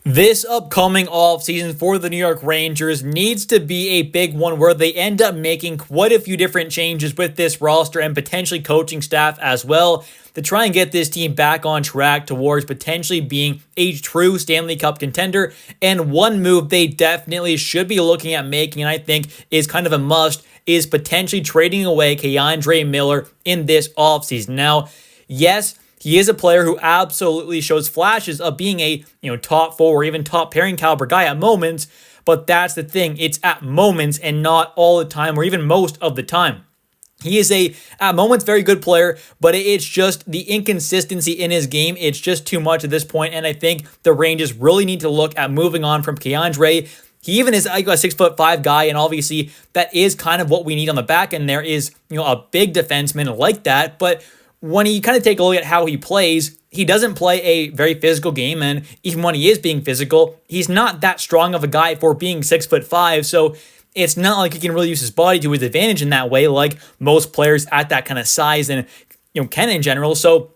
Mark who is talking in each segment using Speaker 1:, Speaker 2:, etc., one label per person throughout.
Speaker 1: This upcoming offseason for the New York Rangers needs to be a big one where they end up making quite a few different changes with this roster and potentially coaching staff as well to try and get this team back on track towards potentially being a true Stanley Cup contender. And one move they definitely should be looking at making, and I think is kind of a must, is potentially trading away K'Andre Miller in this offseason. Now, yes, he is a player who absolutely shows flashes of being a top four or even top pairing caliber guy at moments, but that's the thing. It's at moments and not all the time or even most of the time. He is at moments, very good player, but it's just the inconsistency in his game. It's just too much at this point, and I think the Rangers really need to look at moving on from K'Andre. He even is a 6'5" guy, and obviously that is kind of what we need on the back end. There is a big defenseman like that, but when you kind of take a look at how he plays, he doesn't play a very physical game, and even when he is being physical, he's not that strong of a guy for being 6'5", so it's not like he can really use his body to his advantage in that way like most players at that kind of size and can in general. So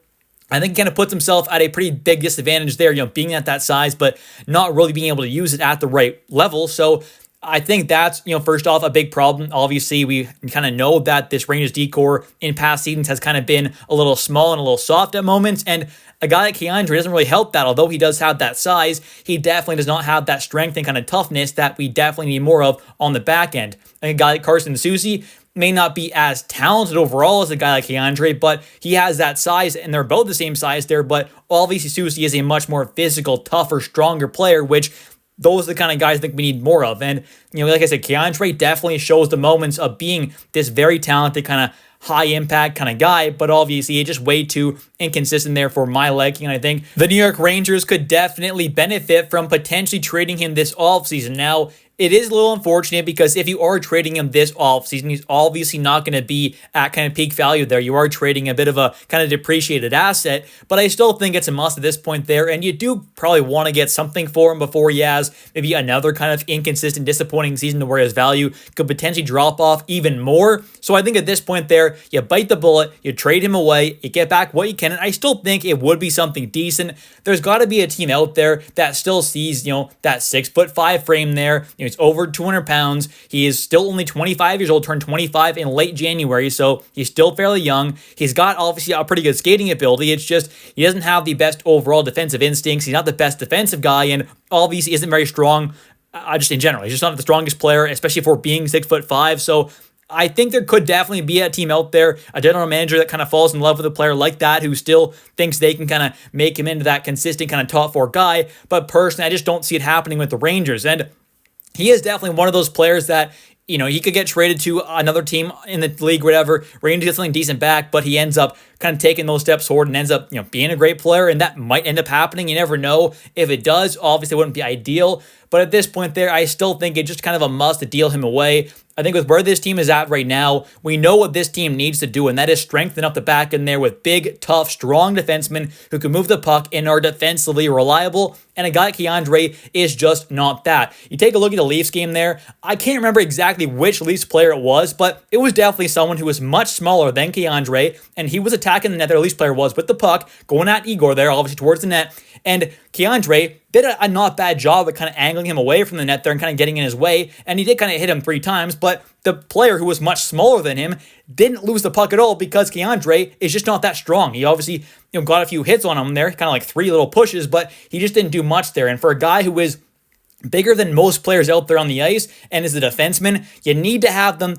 Speaker 1: I think he kind of puts himself at a pretty big disadvantage there, being at that size, but not really being able to use it at the right level. So I think that's, first off, a big problem. Obviously, we kind of know that this Rangers D-core in past seasons has kind of been a little small and a little soft at moments, and a guy like K'Andre doesn't really help that. Although he does have that size, he definitely does not have that strength and kind of toughness that we definitely need more of on the back end. And a guy like Carson Soucy may not be as talented overall as a guy like K'Andre, but he has that size, and they're both the same size there, but obviously Soucy is a much more physical, tougher, stronger player, which those are the kind of guys I think we need more of. And, like I said, K'Andre definitely shows the moments of being this very talented, kind of high impact kind of guy, but obviously it's just way too inconsistent there for my liking. And I think the New York Rangers could definitely benefit from potentially trading him this offseason. Now, it is a little unfortunate because if you are trading him this offseason, he's obviously not going to be at kind of peak value there. You are trading a bit of a kind of depreciated asset, but I still think it's a must at this point there, and you do probably want to get something for him before he has maybe another kind of inconsistent, disappointing season to where his value could potentially drop off even more. So I think at this point there, you bite the bullet, you trade him away, you get back what you can, and I still think it would be something decent. There's got to be a team out there that still sees, that 6'5" frame there. He's over 200 pounds. He is still only 25 years old, turned 25 in late January, so he's still fairly young. He's got obviously a pretty good skating ability. It's just he doesn't have the best overall defensive instincts. He's not the best defensive guy, and obviously isn't very strong just in general. He's just not the strongest player, especially for being 6'5". So I think there could definitely be a team out there, a general manager that kind of falls in love with a player like that who still thinks they can kind of make him into that consistent kind of top four guy. But personally, I just don't see it happening with the Rangers. And he is definitely one of those players that, he could get traded to another team in the league, whatever. Rangers get something decent back, but he ends up kind of taking those steps forward and ends up, being a great player, and that might end up happening. You never know. If it does, obviously it wouldn't be ideal, but at this point there, I still think it's just kind of a must to deal him away. I think with where this team is at right now, we know what this team needs to do, and that is strengthen up the back end there with big, tough, strong defensemen who can move the puck and are defensively reliable, and a guy like K'Andre is just not that. You take a look at the Leafs game there, I can't remember exactly which Leafs player it was, but it was definitely someone who was much smaller than K'Andre, and he was attacking the net, their Leafs player was, with the puck, going at Igor there, obviously towards the net, and K'Andre did a not bad job at kind of angling him away from the net there and kind of getting in his way, and he did kind of hit him 3 times, but the player who was much smaller than him didn't lose the puck at all because K'Andre is just not that strong. He obviously got a few hits on him there, kind of like 3 little pushes, but he just didn't do much there. And for a guy who is bigger than most players out there on the ice and is a defenseman, you need to have them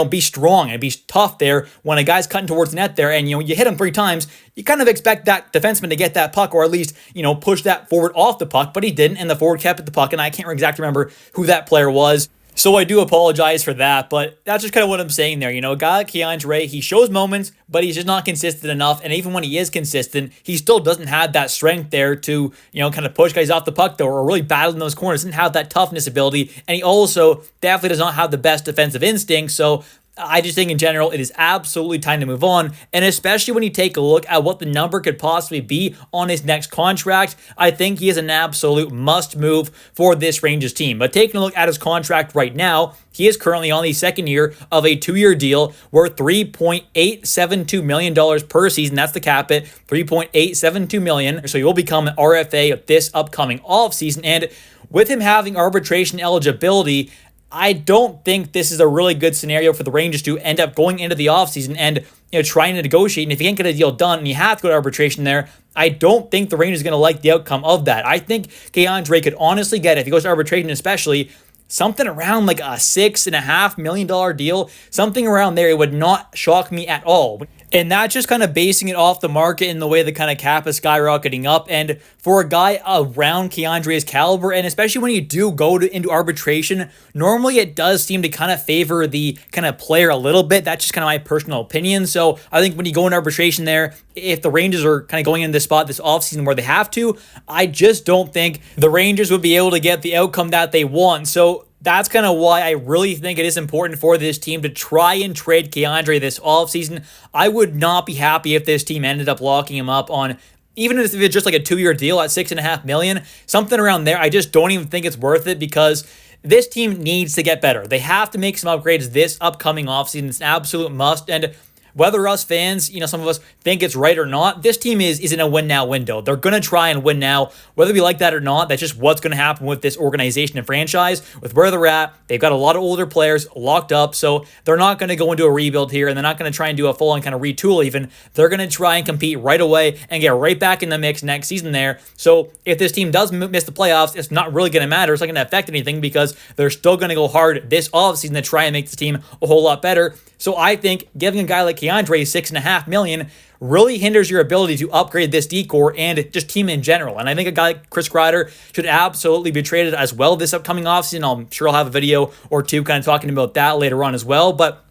Speaker 1: be strong and be tough there when a guy's cutting towards the net there and, you hit him 3 times, you kind of expect that defenseman to get that puck or at least, push that forward off the puck, but he didn't, and the forward kept the puck, and I can't exactly remember who that player was. So I do apologize for that, but that's just kind of what I'm saying there. A guy like K'Andre, he shows moments, but he's just not consistent enough. And even when he is consistent, he still doesn't have that strength there to, kind of push guys off the puck though, or really battle in those corners. Doesn't have that toughness ability. And he also definitely does not have the best defensive instinct. So I just think in general, it is absolutely time to move on. And especially when you take a look at what the number could possibly be on his next contract, I think he is an absolute must move for this Rangers team. But taking a look at his contract right now, he is currently on the second year of a 2-year deal worth $3.872 million per season. That's the cap it, $3.872 million. So he will become an RFA this upcoming offseason. And with him having arbitration eligibility, I don't think this is a really good scenario for the Rangers to end up going into the offseason and trying to negotiate. And if you can't get a deal done and you have to go to arbitration there, I don't think the Rangers are going to like the outcome of that. I think K'Andre could honestly get, if he goes to arbitration especially, something around like a $6.5 million deal, something around there. It would not shock me at all. And that's just kind of basing it off the market and the way the kind of cap is skyrocketing up. And for a guy around K'Andre's caliber, and especially when you do go into arbitration, normally it does seem to kind of favor the kind of player a little bit. That's just kind of my personal opinion. So I think when you go into arbitration there, if the Rangers are kind of going into this spot this offseason where they have to, I just don't think the Rangers would be able to get the outcome that they want. So that's kind of why I really think it is important for this team to try and trade K'Andre this offseason. I would not be happy if this team ended up locking him up on, even if it's just like a 2-year deal at $6.5 million, something around there. I just don't even think it's worth it because this team needs to get better. They have to make some upgrades this upcoming offseason. It's an absolute must. And whether us fans, some of us think it's right or not, this team is in a win-now window. They're going to try and win now. Whether we like that or not, that's just what's going to happen with this organization and franchise. With where they're at, they've got a lot of older players locked up, so they're not going to go into a rebuild here, and they're not going to try and do a full-on kind of retool even. They're going to try and compete right away and get right back in the mix next season there. So if this team does miss the playoffs, it's not really going to matter. It's not going to affect anything because they're still going to go hard this offseason to try and make this team a whole lot better. So I think giving a guy like K'Andre $6.5 million really hinders your ability to upgrade this decor and just team in general. And I think a guy like Chris Kreider should absolutely be traded as well this upcoming offseason. I'm sure I'll have a video or two kind of talking about that later on as well. But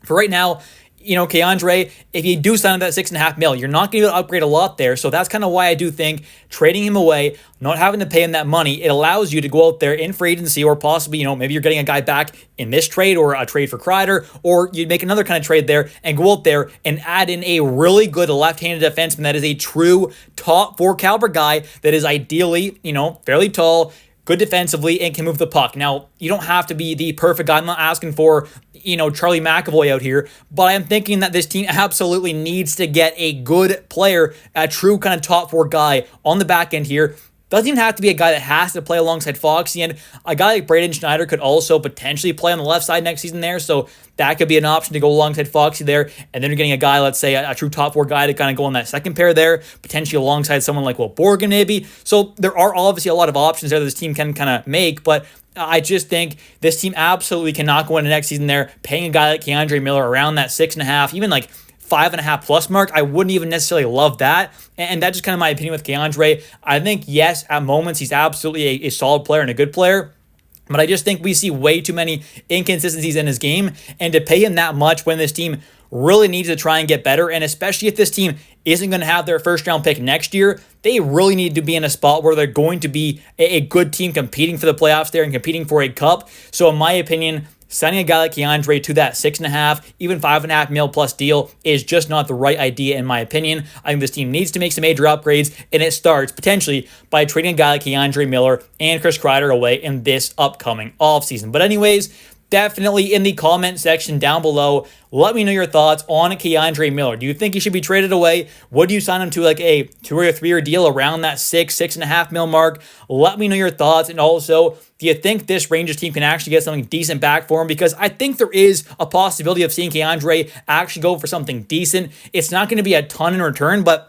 Speaker 1: for right now, K'Andre, if you do sign that $6.5 million, you're not going to be able to upgrade a lot there. So that's kind of why I do think trading him away, not having to pay him that money, it allows you to go out there in free agency or possibly, maybe you're getting a guy back in this trade or a trade for Kreider, or you make another kind of trade there and go out there and add in a really good left-handed defenseman that is a true top 4 caliber guy that is ideally, fairly tall, good defensively, and can move the puck. Now, you don't have to be the perfect guy. I'm not asking for, Charlie McAvoy out here, but I am thinking that this team absolutely needs to get a good player, a true kind of top 4 guy on the back end here. Doesn't even have to be a guy that has to play alongside Foxy, and a guy like Braden Schneider could also potentially play on the left side next season there, so that could be an option to go alongside Foxy there, and then you're getting a guy, let's say, a true top 4 guy to kind of go on that second pair there, potentially alongside someone like Will Borgen maybe. So there are obviously a lot of options there that this team can kind of make, but I just think this team absolutely cannot go into next season there paying a guy like K'Andre Miller around that 6.5, even like 5.5 plus mark. I wouldn't even necessarily love that. And that's just kind of my opinion with K'Andre. I think, yes, at moments, he's absolutely a solid player and a good player. But I just think we see way too many inconsistencies in his game. And to pay him that much when this team really needs to try and get better, and especially if this team isn't going to have their first-round pick next year, they really need to be in a spot where they're going to be a good team competing for the playoffs there and competing for a cup. So in my opinion, signing a guy like K'Andre to that 6.5, even 5.5 mil plus deal is just not the right idea in my opinion. I think this team needs to make some major upgrades, and it starts potentially by trading a guy like K'Andre Miller and Chris Kreider away in this upcoming offseason. But anyways, definitely in the comment section down below, let me know your thoughts on K'Andre Miller. Do you think he should be traded away? Would you sign him to like a 2 or 3 year deal around that 6.5 mil mark? Let me know your thoughts. And also, do you think this Rangers team can actually get something decent back for him? Because I think there is a possibility of seeing K'Andre actually go for something decent. It's not going to be a ton in return, but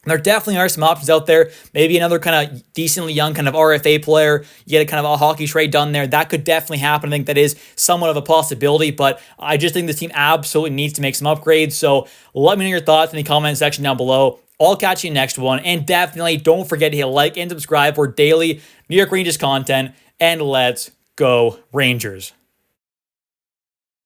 Speaker 1: there definitely are some options out there. Maybe another kind of decently young kind of RFA player. You get a kind of a hockey trade done there. That could definitely happen. I think that is somewhat of a possibility, but I just think this team absolutely needs to make some upgrades. So let me know your thoughts in the comment section down below. I'll catch you next one. And definitely don't forget to hit like and subscribe for daily New York Rangers content. And let's go Rangers.